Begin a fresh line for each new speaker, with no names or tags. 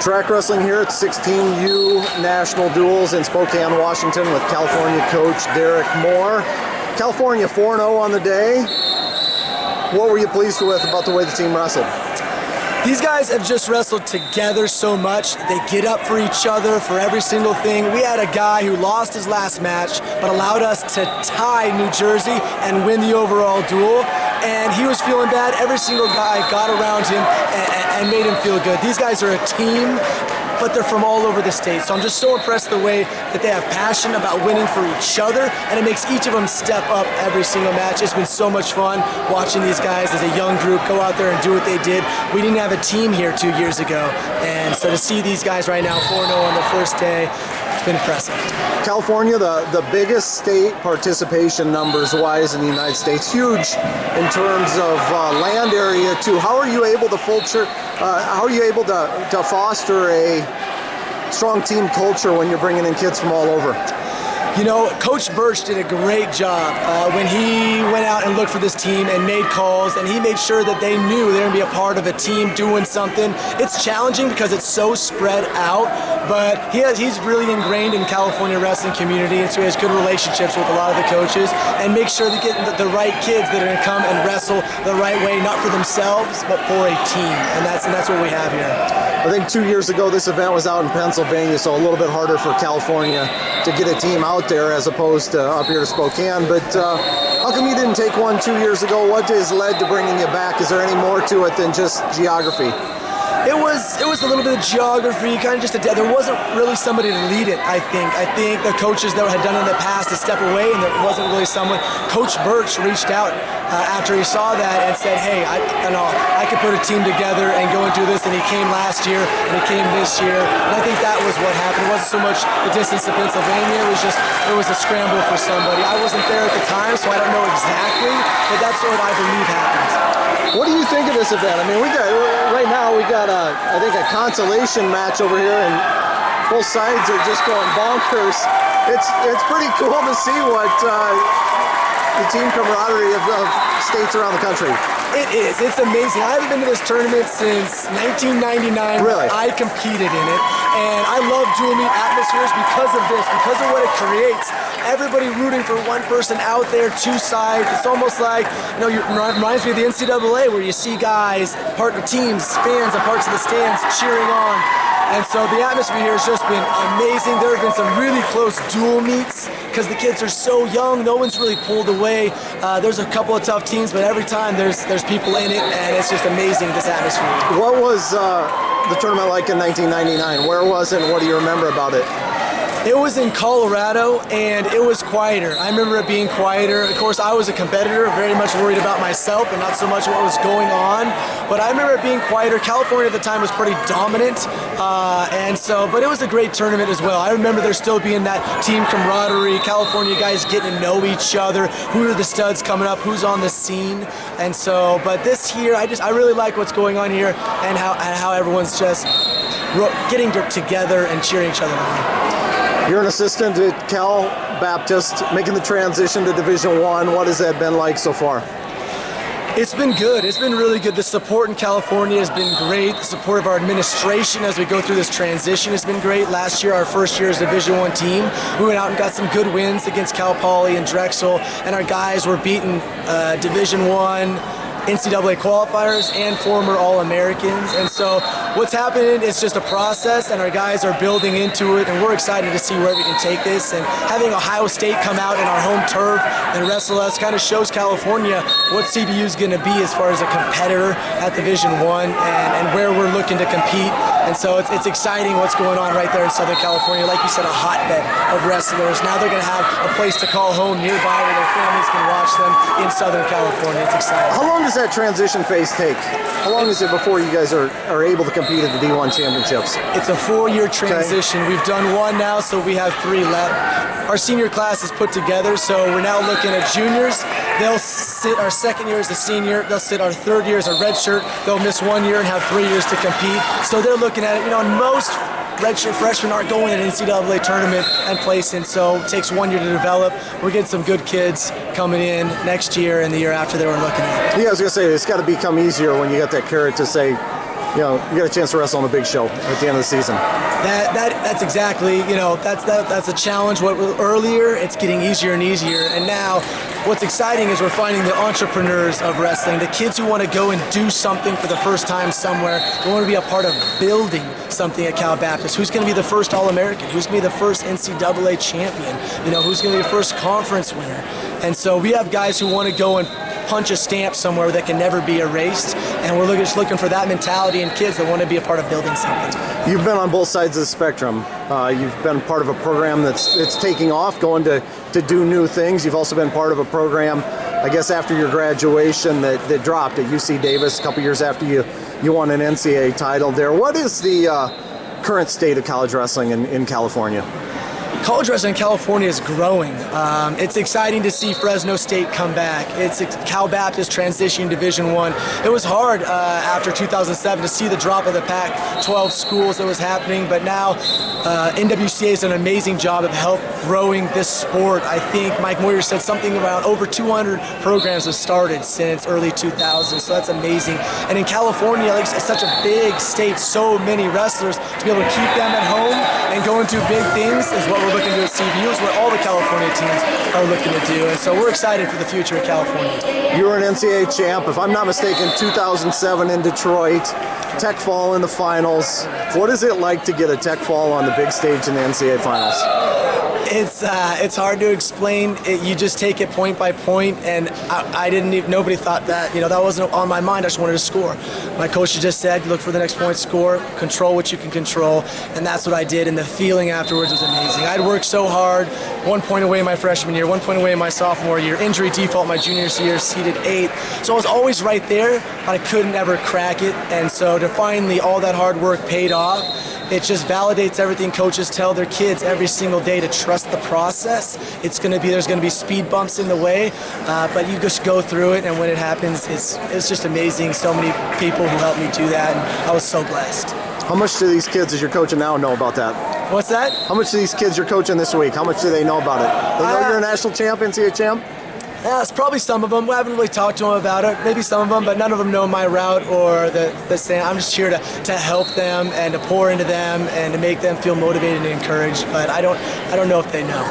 Track wrestling here at 16U National Duels in Spokane, Washington with California coach Derek Moore. California 4-0 on the day. What were you pleased with about the way the team wrestled?
These guys have just wrestled together so much. They get up for each other for every single thing. We had a guy who lost his last match but allowed us to tie New Jersey and win the overall duel. And he was feeling bad. Every single guy got around him and made him feel good. These guys are a team, but they're from all over the state. So I'm just so impressed the way that they have passion about winning for each other, and it makes each of them step up every single match. It's been so much fun watching these guys as a young group go out there and do what they did. We didn't have a team here 2 years ago, and so to see these guys right now 4-0 on the first day, it's been impressive.
California, the biggest state participation numbers-wise in the United States, huge in terms of land area too. How are you able to foster a strong team culture when you're bringing in kids from all over?
You know, Coach Birch did a great job when he went out and looked for this team and made calls, and he made sure that they knew they were going to be a part of a team doing something. It's challenging because it's so spread out, but he's really ingrained in California wrestling community, and so he has good relationships with a lot of the coaches and makes sure to get the right kids that are going to come and wrestle the right way, not for themselves, but for a team, and that's what we have here.
I think 2 years ago this event was out in Pennsylvania, so a little bit harder for California to get a team out there as opposed to up here to Spokane. But how come you didn't take one 2 years ago? What has led to bringing you back? Is there any more to it than just geography?
It was a little bit of geography, kind of just there wasn't really somebody to lead it, I think. I think the coaches that had done it in the past to step away, and there wasn't really someone. Coach Birch reached out after he saw that and said, hey, I could put a team together and go and do this, and he came last year and he came this year, and I think that was what happened. It wasn't so much the distance to Pennsylvania, it was a scramble for somebody. I wasn't there at the time, so I don't know exactly, but that's what I believe happened.
What do you think of this event? I mean, right now we got I think a consolation match over here, and both sides are just going bonkers. It's pretty cool to see what the team camaraderie of states around the country.
It is. It's amazing. I haven't been to this tournament since 1999.
Really?
I competed in it, and I love dual meet atmospheres because of this, because of what it creates. Everybody rooting for one person out there, two sides. It's almost like, it reminds me of the NCAA, where you see guys, partner teams, fans on parts of the stands cheering on. And so the atmosphere here has just been amazing. There have been some really close dual meets because the kids are so young. No one's really pulled away. There's a couple of tough teams, but every time there's people in it, and it's just amazing, this atmosphere.
What was the tournament like in 1999? Where was it, and what do you remember about it?
It was in Colorado, and it was quieter. I remember it being quieter. Of course, I was a competitor, very much worried about myself and not so much what was going on. But I remember it being quieter. California at the time was pretty dominant, but it was a great tournament as well. I remember there still being that team camaraderie, California guys getting to know each other, who are the studs coming up, who's on the scene. And so, but this year, I really like what's going on here and how everyone's just getting together and cheering each other on.
You're an assistant at Cal Baptist, making the transition to Division I. What has that been like so far?
It's been good. It's been really good. The support in California has been great. The support of our administration as we go through this transition has been great. Last year, our first year as Division I team, we went out and got some good wins against Cal Poly and Drexel, and our guys were beating Division I NCAA qualifiers and former All-Americans. And so what's happening is just a process, and our guys are building into it, and we're excited to see where we can take this. And having Ohio State come out in our home turf and wrestle us kind of shows California what CBU is going to be as far as a competitor at Division I and where we're looking to compete. And so it's exciting what's going on right there in Southern California. Like you said, a hotbed of wrestlers. Now they're going to have a place to call home nearby where their families can watch them in Southern California. It's exciting.
How long does that transition phase take? How long is it before you guys are able to compete at the D1 championships?
It's a 4-year transition. Okay. We've done one now, so we have 3 left. Our senior class is put together, so we're now looking at juniors. They'll sit our second year as a senior. They'll sit our third year as a redshirt. They'll miss 1 year and have 3 years to compete. So they're looking at it, and most redshirt freshmen aren't going to an NCAA tournament and placing, so it takes 1 year to develop. We're getting some good kids coming in next year and the year after that we're looking at.
Yeah, I was going to say, it's got to become easier when you got that carrot to say, you get a chance to wrestle on a big show at the end of the season.
That's exactly, that's a challenge. Earlier, it's getting easier and easier, and now what's exciting is we're finding the entrepreneurs of wrestling, the kids who want to go and do something for the first time somewhere, who want to be a part of building something at Cal Baptist. Who's going to be the first All-American? Who's going to be the first NCAA champion? Who's going to be the first conference winner? And so we have guys who want to go and punch a stamp somewhere that can never be erased, and we're just looking for that mentality in kids that want to be a part of building something.
You've been on both sides of the spectrum. You've been part of a program that's taking off, going to do new things. You've also been part of a program, I guess, after your graduation that dropped at UC Davis a couple years after you won an NCAA title there. What is the current state of college wrestling in California?
College wrestling in California is growing. It's exciting to see Fresno State come back. It's Cal Baptist transitioning Division I. It was hard after 2007 to see the drop of the Pac-12 schools that was happening, but now NWCA has done an amazing job of help growing this sport. I think Mike Moyer said something around over 200 programs have started since early 2000s, so that's amazing. And in California, it's such a big state, so many wrestlers, to be able to keep them at home and go into big things is what we're looking to do at CBU, is what all the California teams are looking to do. And so we're excited for the future of California.
You were an NCAA champ, if I'm not mistaken, 2007 in Detroit. Tech Fall in the finals. What is it like to get a Tech Fall on the big stage in the NCAA finals?
It's hard to explain. You just take it point by point, and I didn't even, nobody thought that, that wasn't on my mind. I just wanted to score. My coach just said, look for the next point, score, control what you can control, and that's what I did, and the feeling afterwards was amazing. I'd worked so hard, 1 point away my freshman year, 1 point away my sophomore year, injury default my junior year, seeded 8th. So I was always right there, but I couldn't ever crack it, and so to finally all that hard work paid off, it just validates everything coaches tell their kids every single day, to trust the process. There's going to be speed bumps in the way, but you just go through it, and when it happens, it's just amazing. So many people who helped me do that, and I was so blessed.
How much do these kids, as you're coaching now, know about that?
What's that?
How much do these kids you're coaching this week, how much do they know about it? They know you're a national champ, NCAA champ?
Yeah, it's probably some of them. I haven't really talked to them about it. Maybe some of them, but none of them know my route or the stand. I'm just here to help them and to pour into them and to make them feel motivated and encouraged. But I don't know if they know.